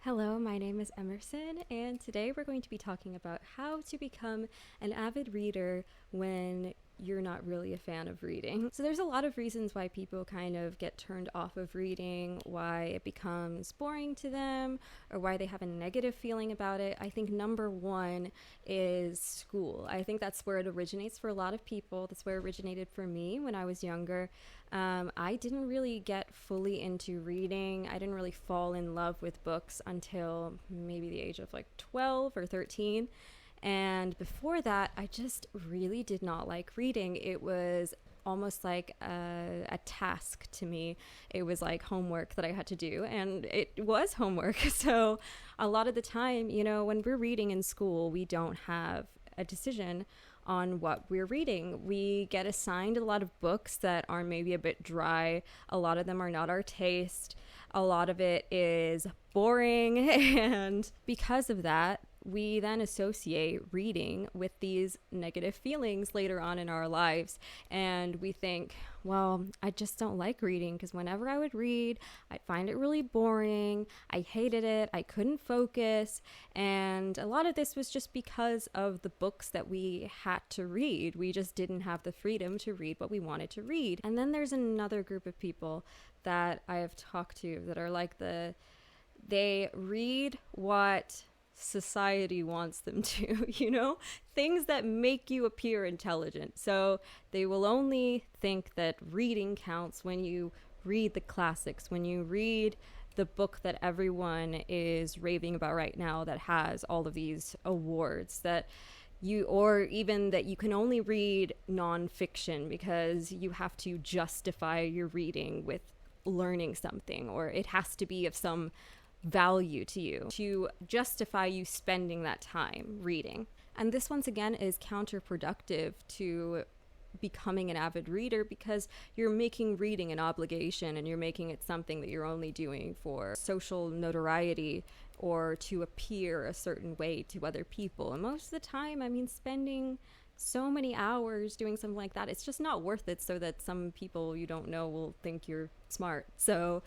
Hello, my name is Emerson, and today we're going to be talking about how to become an avid reader when you're not really a fan of reading. So there's a lot of reasons why people kind of get turned off of reading, why it becomes boring to them, or why they have a negative feeling about it. I think number one is school. I think that's where it originates for a lot of people. That's where it originated for me when I was younger. I didn't really get fully into reading. I didn't really fall in love with books until maybe the age of like 12 or 13. And before that, I just really did not like reading. It was almost like a task to me. It was like homework that I had to do, and it was homework. So a lot of the time, when we're reading in school, we don't have a decision on what we're reading. We get assigned a lot of books that are maybe a bit dry. A lot of them are not our taste. A lot of it is boring. And because of that, we then associate reading with these negative feelings later on in our lives. And we think, well, I just don't like reading because whenever I would read, I'd find it really boring. I hated it. I couldn't focus. And a lot of this was just because of the books that we had to read. We just didn't have the freedom to read what we wanted to read. And then there's another group of people that I have talked to that are like they read what society wants them to, things that make you appear intelligent. So they will only think that reading counts when you read the classics, when you read the book that everyone is raving about right now that has all of these awards, or even that you can only read nonfiction because you have to justify your reading with learning something, or it has to be of some value to you to justify you spending that time reading. And this once again is counterproductive to becoming an avid reader because you're making reading an obligation and you're making it something that you're only doing for social notoriety or to appear a certain way to other people. And most of the time, spending so many hours doing something like that, it's just not worth it so that some people you don't know will think you're smart. So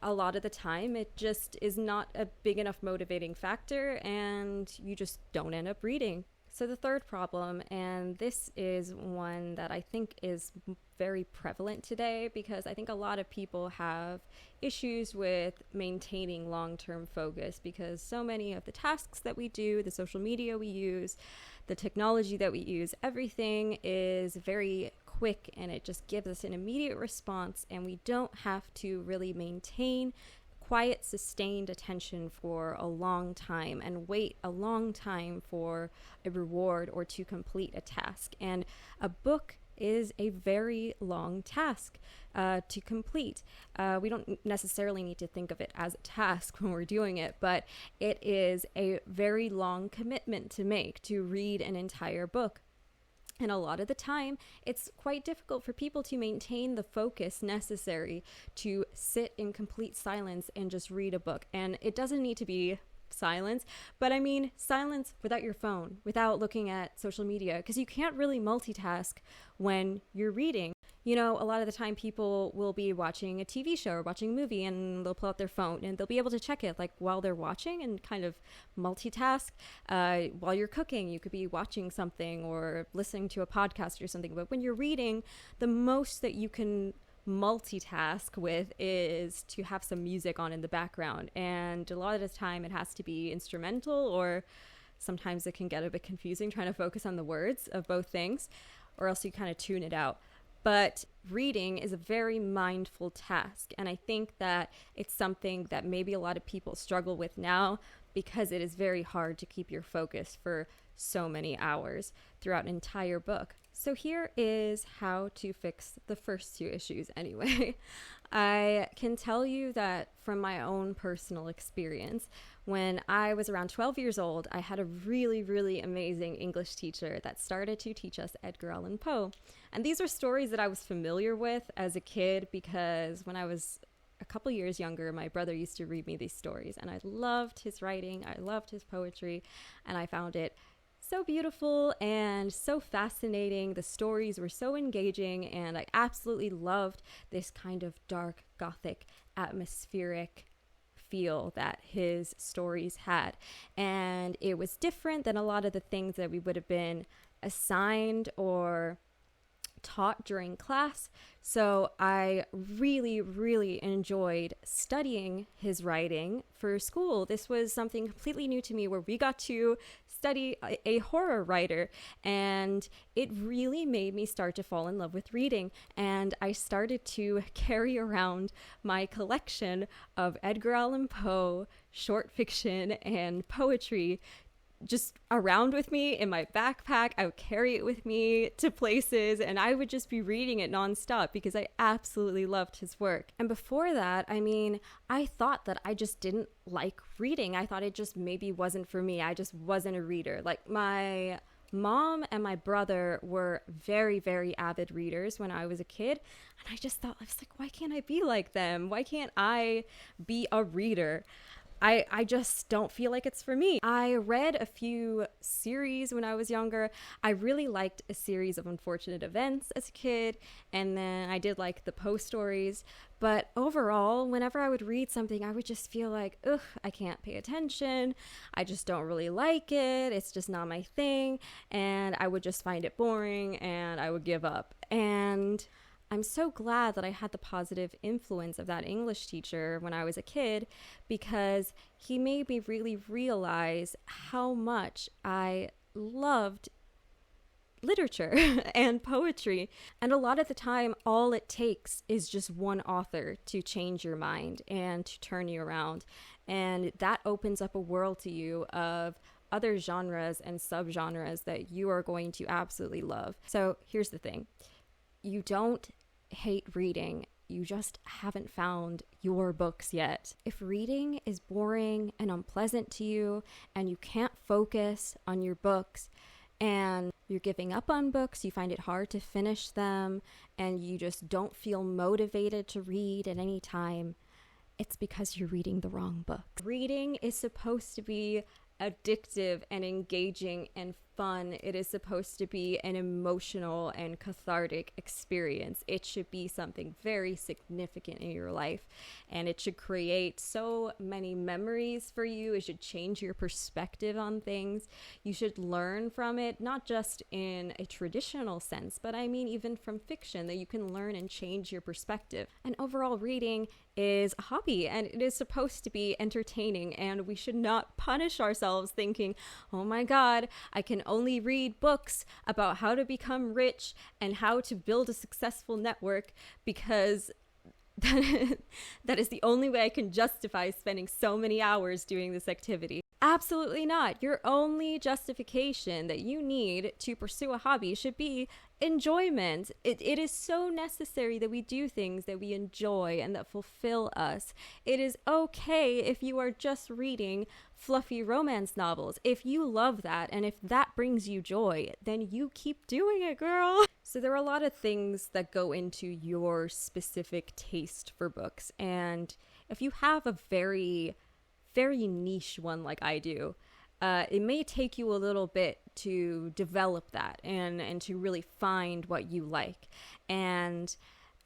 a lot of the time, it just is not a big enough motivating factor, and you just don't end up reading. So the third problem, and this is one that I think is very prevalent today because I think a lot of people have issues with maintaining long-term focus because so many of the tasks that we do, the social media we use, the technology that we use, everything is very quick and it just gives us an immediate response, and we don't have to really maintain quiet, sustained attention for a long time and wait a long time for a reward or to complete a task. And a book is a very long task to complete. We don't necessarily need to think of it as a task when we're doing it, but it is a very long commitment to make to read an entire book. And a lot of the time, it's quite difficult for people to maintain the focus necessary to sit in complete silence and just read a book. And it doesn't need to be silence, but silence without your phone, without looking at social media, because you can't really multitask when you're reading. A lot of the time people will be watching a TV show or watching a movie and they'll pull out their phone and they'll be able to check it like while they're watching and kind of multitask. While you're cooking, you could be watching something or listening to a podcast or something. But when you're reading, the most that you can multitask with is to have some music on in the background. And a lot of the time it has to be instrumental, or sometimes it can get a bit confusing trying to focus on the words of both things, or else you kind of tune it out. But reading is a very mindful task, and I think that it's something that maybe a lot of people struggle with now because it is very hard to keep your focus for so many hours throughout an entire book. So here is how to fix the first two issues anyway. I can tell you that from my own personal experience, when I was around 12 years old, I had a really, really amazing English teacher that started to teach us Edgar Allan Poe. And these are stories that I was familiar with as a kid because when I was a couple years younger, my brother used to read me these stories, and I loved his writing, I loved his poetry, and I found it so beautiful and so fascinating. The stories were so engaging, and I absolutely loved this kind of dark, gothic, atmospheric feel that his stories had. And it was different than a lot of the things that we would have been assigned or taught during class. So I really, really enjoyed studying his writing for school. This was something completely new to me, where we got to study a horror writer, and it really made me start to fall in love with reading. And I started to carry around my collection of Edgar Allan Poe short fiction and poetry just around with me in my backpack. I would carry it with me to places, and I would just be reading it nonstop because I absolutely loved his work. And before that, I thought that I just didn't like reading. I thought it just maybe wasn't for me. I just wasn't a reader. Like, my mom and my brother were very, very avid readers when I was a kid, and I was like, why can't I be like them? Why can't I be a reader? I just don't feel like it's for me. I read a few series when I was younger. I really liked a series of Unfortunate Events as a kid, and then I did like the Poe stories. But overall, whenever I would read something, I would just feel like, ugh, I can't pay attention. I just don't really like it. It's just not my thing. And I would just find it boring, and I would give up. And I'm so glad that I had the positive influence of that English teacher when I was a kid, because he made me really realize how much I loved literature and poetry. And a lot of the time, all it takes is just one author to change your mind and to turn you around. And that opens up a world to you of other genres and subgenres that you are going to absolutely love. So here's the thing. You don't hate reading, you just haven't found your books yet. If reading is boring and unpleasant to you, and you can't focus on your books, and you're giving up on books, you find it hard to finish them, and you just don't feel motivated to read at any time, it's because you're reading the wrong book. Reading is supposed to be addictive and engaging and fun. It is supposed to be an emotional and cathartic experience. It should be something very significant in your life, and it should create so many memories for you. It should change your perspective on things. You should learn from it, not just in a traditional sense, but even from fiction, that you can learn and change your perspective. And overall, reading is a hobby, and it is supposed to be entertaining, and we should not punish ourselves thinking, oh my God, I can only read books about how to become rich and how to build a successful network because that is the only way I can justify spending so many hours doing this activity. Absolutely not. Your only justification that you need to pursue a hobby should be enjoyment. It is so necessary that we do things that we enjoy and that fulfill us. It is okay if you are just reading fluffy romance novels. If you love that and if that brings you joy, then you keep doing it, girl. So there are a lot of things that go into your specific taste for books. And if you have a very niche one like I do, it may take you a little bit to develop that and to really find what you like. And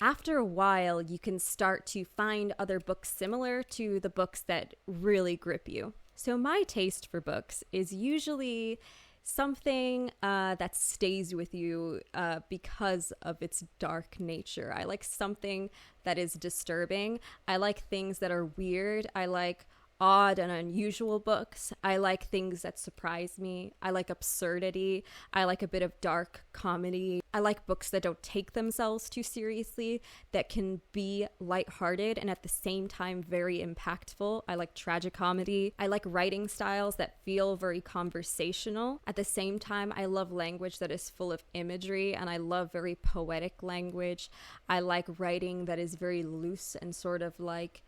after a while, you can start to find other books similar to the books that really grip you. So my taste for books is usually something that stays with you because of its dark nature. I like something that is disturbing. I like things that are weird. I like odd and unusual books. I like things that surprise me. I like absurdity. I like a bit of dark comedy. I like books that don't take themselves too seriously, that can be lighthearted and at the same time very impactful. I like tragicomedy. I like writing styles that feel very conversational. At the same time, I love language that is full of imagery, and I love very poetic language. I like writing that is very loose and sort of like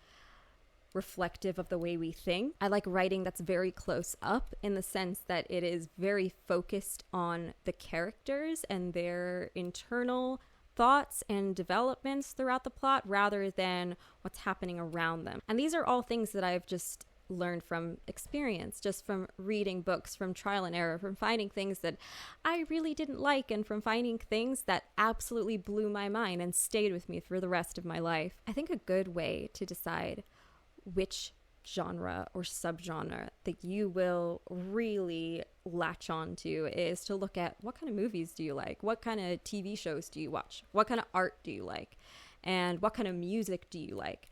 reflective of the way we think. I like writing that's very close up in the sense that it is very focused on the characters and their internal thoughts and developments throughout the plot rather than what's happening around them. And these are all things that I've just learned from experience, just from reading books, from trial and error, from finding things that I really didn't like, and from finding things that absolutely blew my mind and stayed with me for the rest of my life. I think a good way to decide which genre or subgenre that you will really latch on to is to look at what kind of movies do you like? What kind of TV shows do you watch? What kind of art do you like? And what kind of music do you like?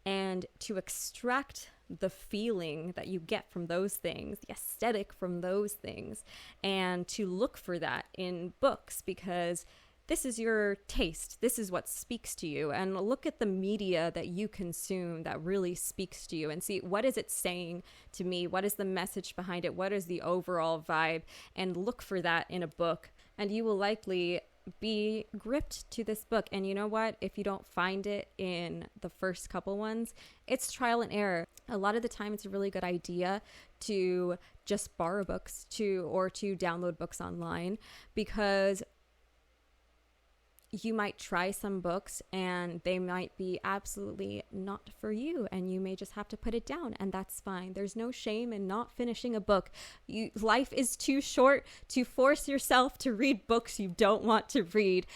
And to extract the feeling that you get from those things, the aesthetic from those things, and to look for that in books, because this is your taste. This is what speaks to you. And look at the media that you consume that really speaks to you and see, what is it saying to me? What is the message behind it? What is the overall vibe? And look for that in a book. And you will likely be gripped to this book. And you know what? If you don't find it in the first couple ones, it's trial and error. A lot of the time, it's a really good idea to just borrow books or to download books online, because you might try some books and they might be absolutely not for you, and you may just have to put it down, and that's fine. There's no shame in not finishing a book. Life is too short to force yourself to read books you don't want to read.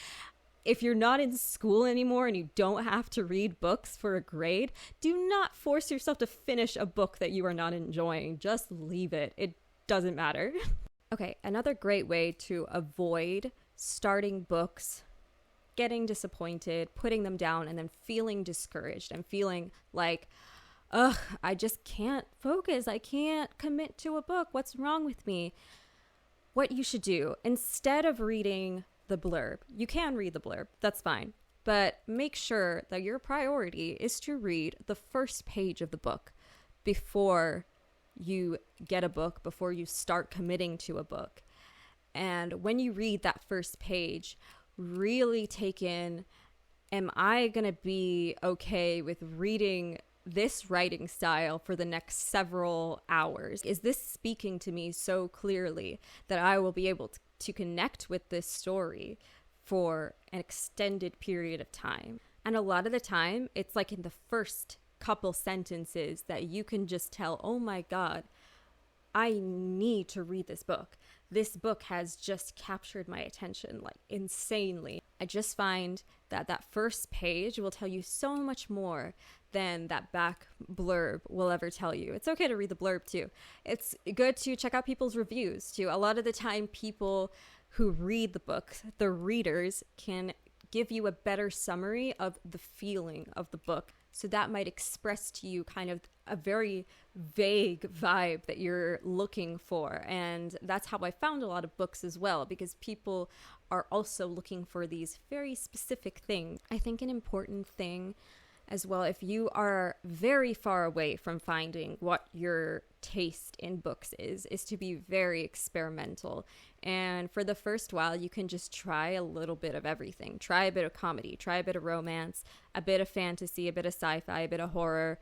If you're not in school anymore and you don't have to read books for a grade, do not force yourself to finish a book that you are not enjoying. Just leave it. It doesn't matter. Okay, another great way to avoid starting books, getting disappointed, putting them down, and then feeling discouraged and feeling like, ugh, I just can't focus. I can't commit to a book. What's wrong with me? What you should do, instead of reading the blurb, you can read the blurb, that's fine, but make sure that your priority is to read the first page of the book before you get a book, before you start committing to a book. And when you read that first page, really take in, am I going to be okay with reading this writing style for the next several hours? Is this speaking to me so clearly that I will be able to connect with this story for an extended period of time? And a lot of the time, it's like in the first couple sentences that you can just tell, oh my God, I need to read this book. This book has just captured my attention like insanely. I just find that that first page will tell you so much more than that back blurb will ever tell you. It's okay to read the blurb too. It's good to check out people's reviews too. A lot of the time, people who read the book, the readers, can give you a better summary of the feeling of the book. So that might express to you kind of a very vague vibe that you're looking for. And that's how I found a lot of books as well, because people are also looking for these very specific things. I think an important thing as well, if you are very far away from finding what your taste in books is to be very experimental. And for the first while, you can just try a little bit of everything. Try a bit of comedy, try a bit of romance, a bit of fantasy, a bit of sci-fi, a bit of horror,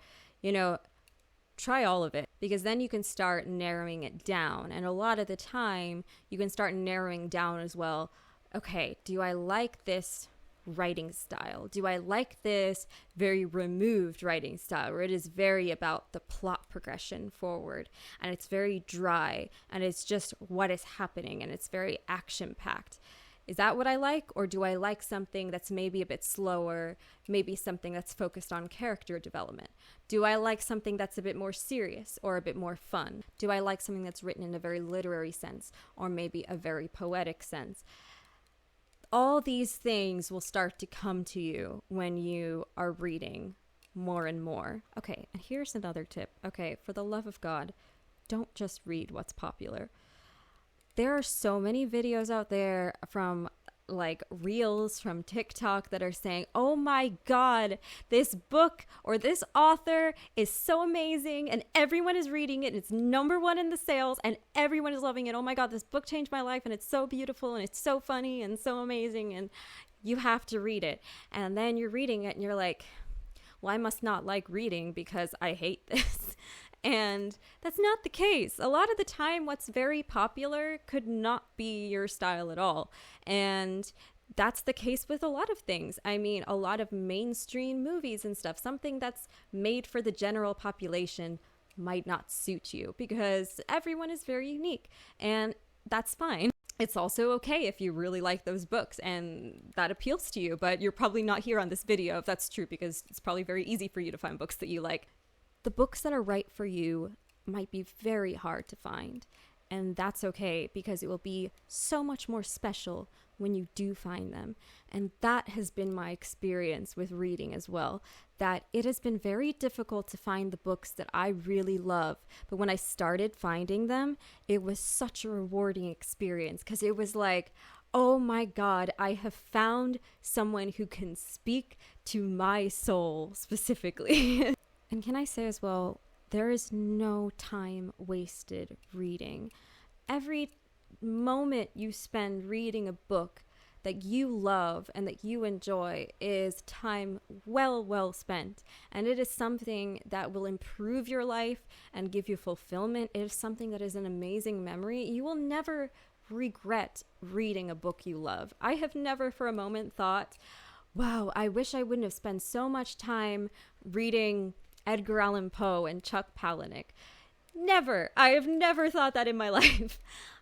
try all of it, because then you can start narrowing it down. And a lot of the time, you can start narrowing down as well. Okay, do I like this writing style? Do I like this very removed writing style where it is very about the plot progression forward, and it's very dry, and it's just what is happening, and it's very action-packed? Is that what I like? Or do I like something that's maybe a bit slower, maybe something that's focused on character development? Do I like something that's a bit more serious or a bit more fun? Do I like something that's written in a very literary sense or maybe a very poetic sense? All these things will start to come to you when you are reading more and more. Okay, and here's another tip. Okay, for the love of God, don't just read what's popular. There are so many videos out there from like reels from TikTok that are saying, oh my God, this book or this author is so amazing and everyone is reading it. It's #1 in the sales and everyone is loving it. Oh my God, this book changed my life and it's so beautiful and it's so funny and so amazing and you have to read it. And then you're reading it and you're like, well, I must not like reading because I hate this. And that's not the case. A lot of the time, what's very popular could not be your style at all. And that's the case with a lot of things. I mean, a lot of mainstream movies and stuff, something that's made for the general population might not suit you because everyone is very unique. And that's fine. It's also okay if you really like those books and that appeals to you, but you're probably not here on this video if that's true, because it's probably very easy for you to find books that you like. The books that are right for you might be very hard to find, and that's okay because it will be so much more special when you do find them. And that has been my experience with reading as well, that it has been very difficult to find the books that I really love. But when I started finding them, it was such a rewarding experience because it was like, oh my God, I have found someone who can speak to my soul specifically. And can I say as well, there is no time wasted reading. Every moment you spend reading a book that you love and that you enjoy is time well spent. And it is something that will improve your life and give you fulfillment. It is something that is an amazing memory. You will never regret reading a book you love. I have never for a moment thought, wow, I wish I wouldn't have spent so much time reading Edgar Allan Poe and Chuck Palahniuk. Never. I have never thought that in my life.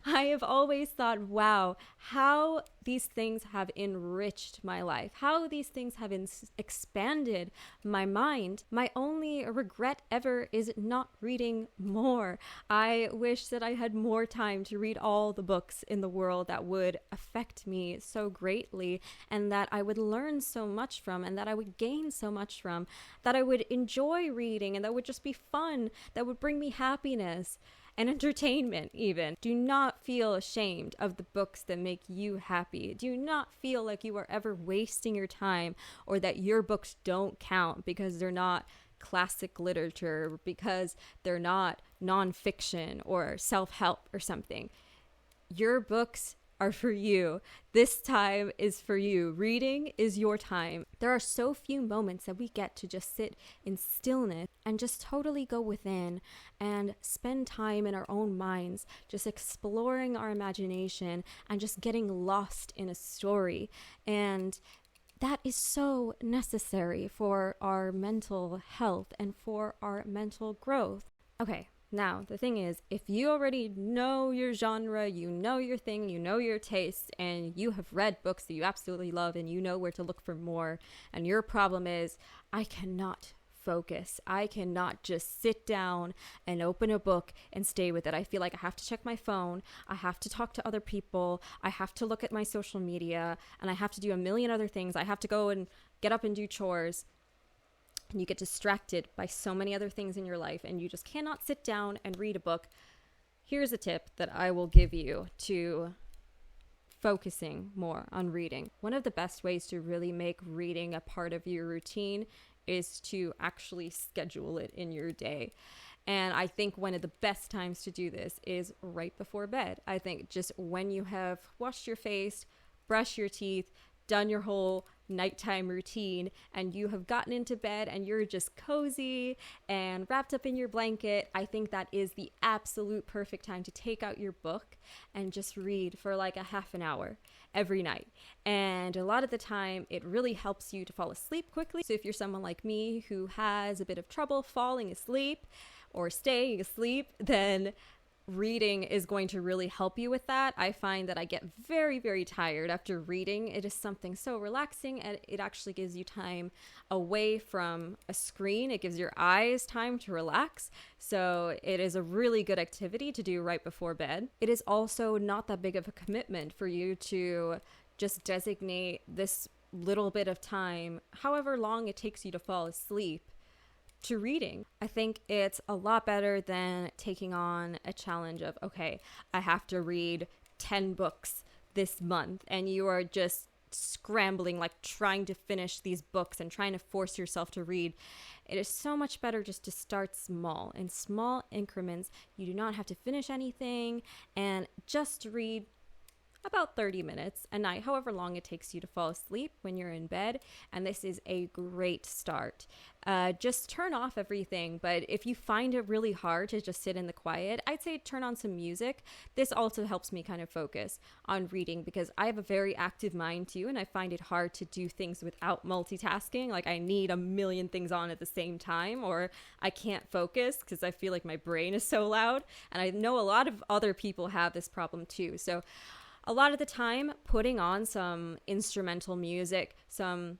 I have always thought, wow, how these things have enriched my life, how these things have expanded my mind. My only regret ever is not reading more. I wish that I had more time to read all the books in the world that would affect me so greatly and that I would learn so much from and that I would gain so much from, that I would enjoy reading and that would just be fun, that would bring me happiness and entertainment even. Do not feel ashamed of the books that make you happy. Do not feel like you are ever wasting your time or that your books don't count because they're not classic literature, because they're not nonfiction or self-help or something. Your books are for you. This time is for you. Reading is your time. There are so few moments that we get to just sit in stillness and just totally go within and spend time in our own minds, just exploring our imagination and just getting lost in a story. And that is so necessary for our mental health and for our mental growth. Okay. Now, the thing is, if you already know your genre, you know your thing, you know your taste, and you have read books that you absolutely love and you know where to look for more, and your problem is, I cannot focus. I cannot just sit down and open a book and stay with it. I feel like I have to check my phone, I have to talk to other people, I have to look at my social media, and I have to do a million other things. I have to go and get up and do chores. And you get distracted by so many other things in your life and you just cannot sit down and read a book. Here's a tip that I will give you to focusing more on reading. One of the best ways to really make reading a part of your routine is to actually schedule it in your day. And I think one of the best times to do this is right before bed. I think just when you have washed your face, brushed your teeth, done your whole nighttime routine, and you have gotten into bed and you're just cozy and wrapped up in your blanket, I think that is the absolute perfect time to take out your book and just read for like a half an hour every night. And a lot of the time it really helps you to fall asleep quickly. So if you're someone like me who has a bit of trouble falling asleep or staying asleep, then reading is going to really help you with that. I find that I get very tired after reading. It is something so relaxing, and it actually gives you time away from a screen. It gives your eyes time to relax. So it is a really good activity to do right before bed. It is also not that big of a commitment for you to just designate this little bit of time, however long it takes you to fall asleep, to reading. I think it's a lot better than taking on a challenge of, okay, I have to read 10 books this month, and you are just scrambling, like trying to finish these books and trying to force yourself to read. It is so much better just to start small, in small increments. You do not have to finish anything, and just read about 30 minutes a night, however long it takes you to fall asleep when you're in bed. And this is a great start. Just turn off everything. But if you find it really hard to just sit in the quiet, I'd say turn on some music. This also helps me kind of focus on reading because I have a very active mind too, and I find it hard to do things without multitasking. Like I need a million things on at the same time, or I can't focus because I feel like my brain is so loud. And I know a lot of other people have this problem too. So a lot of the time, putting on some instrumental music, some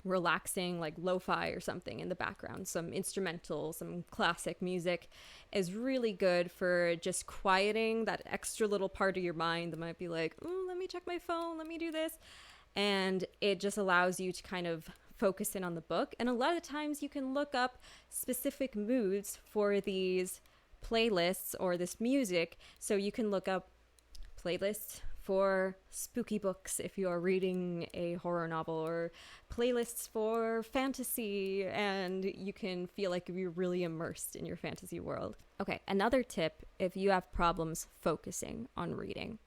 relaxing like lo-fi or something in the background. Some instrumental, some classic music is really good for just quieting that extra little part of your mind that might be like, oh, let me check my phone, let me do this. And it just allows you to kind of focus in on the book. And a lot of times you can look up specific moods for these playlists or this music. So you can look up playlists for spooky books if you're reading a horror novel, or playlists for fantasy, and you can feel like you're really immersed in your fantasy world. Okay, another tip if you have problems focusing on reading.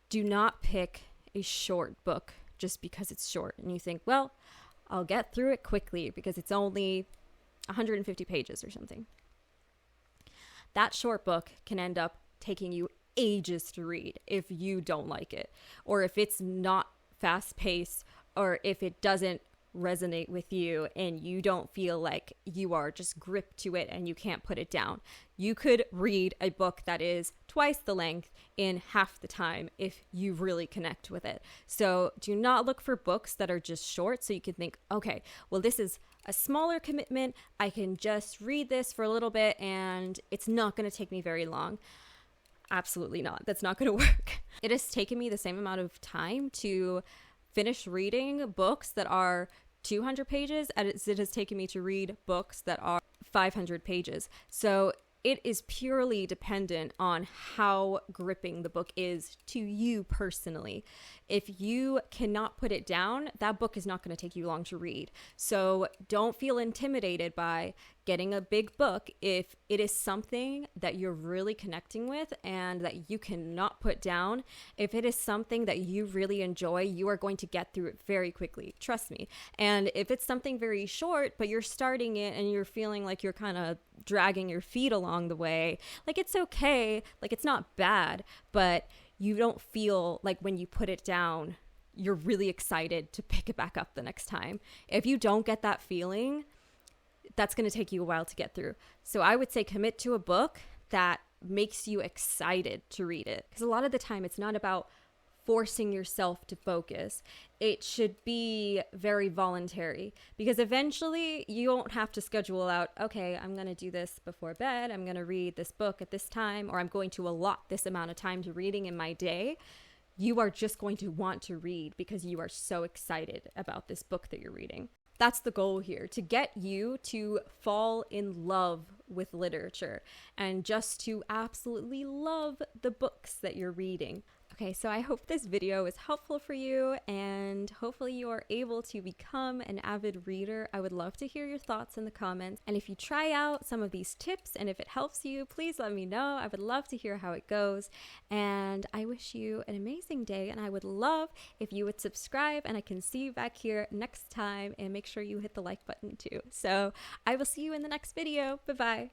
Do not pick a short book just because it's short and you think, well, I'll get through it quickly because it's only 150 pages or something. That short book can end up taking you ages to read if you don't like it, or if it's not fast paced, or if it doesn't resonate with you and you don't feel like you are just gripped to it and you can't put it down. You could read a book that is twice the length in half the time if you really connect with it. So do not look for books that are just short so you can think, okay, well, this is a smaller commitment. I can just read this for a little bit and it's not going to take me very long. Absolutely not. That's not going to work. It has taken me the same amount of time to finish reading books that are 200 pages as it has taken me to read books that are 500 pages. So it is purely dependent on how gripping the book is to you personally. If you cannot put it down, that book is not going to take you long to read. So don't feel intimidated by getting a big book if it is something that you're really connecting with and that you cannot put down. If it is something that you really enjoy, you are going to get through it very quickly. Trust me. And if it's something very short, but you're starting it and you're feeling like you're kind of dragging your feet along the way, like it's okay, like it's not bad, but you don't feel like when you put it down, you're really excited to pick it back up the next time. If you don't get that feeling, that's going to take you a while to get through. So I would say commit to a book that makes you excited to read it. Because a lot of the time it's not about forcing yourself to focus. It should be very voluntary, because eventually you won't have to schedule out, okay, I'm going to do this before bed, I'm going to read this book at this time, or I'm going to allot this amount of time to reading in my day. You are just going to want to read because you are so excited about this book that you're reading. That's the goal here, to get you to fall in love with literature and just to absolutely love the books that you're reading. Okay, so I hope this video is helpful for you and hopefully you are able to become an avid reader. I would love to hear your thoughts in the comments. And if you try out some of these tips and if it helps you, please let me know. I would love to hear how it goes. And I wish you an amazing day, and I would love if you would subscribe, and I can see you back here next time, and make sure you hit the like button too. So I will see you in the next video. Bye-bye.